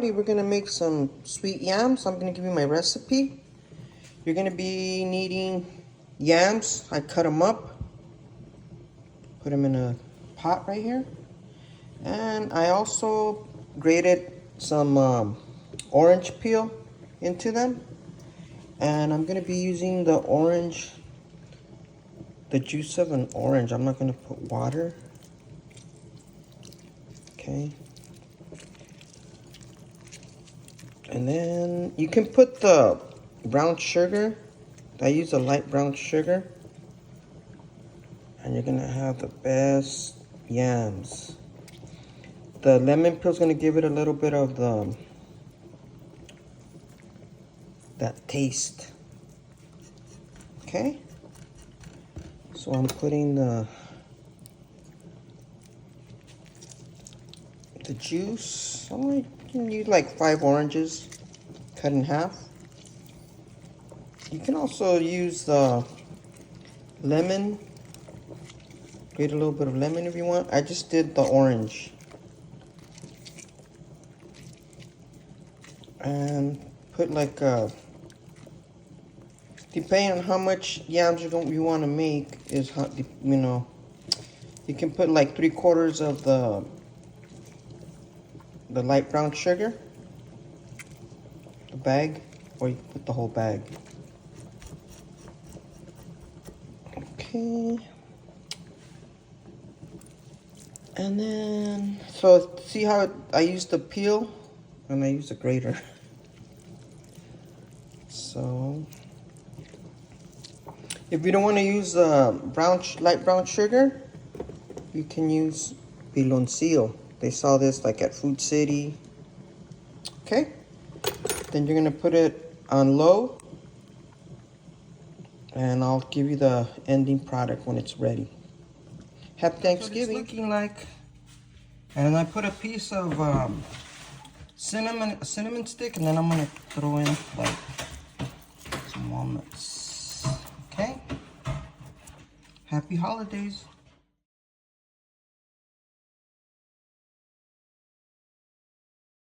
We're gonna make some sweet yams. I'm gonna give you my recipe. You're gonna be needing yams. I cut them up, put them in a pot right here, and I also grated some orange peel into them. And I'm gonna be using the juice of an orange. I'm not gonna put water. Okay. And then you can put the brown sugar. I use a light brown sugar. And you're gonna have the best yams. The lemon peel is gonna give it a little bit of that taste. Okay? So I'm putting the juice. I can use like 5 oranges cut in half. You can also use the lemon. Grate a little bit of lemon if you want. I just did the orange. And put like depending on how much yams you want to make is how, you can put like 3/4 of the light brown sugar, the bag, or you can put the whole bag. Okay. And then, so see how I used the peel and I used a grater. So, if you don't want to use light brown sugar, you can use piloncillo. They sell this like at Food City. Okay, then you're gonna put it on low, and I'll give you the ending product when it's ready. Happy Thanksgiving. What it's looking like, and I put a piece of cinnamon stick, and then I'm gonna throw in like some walnuts. Okay. Happy holidays.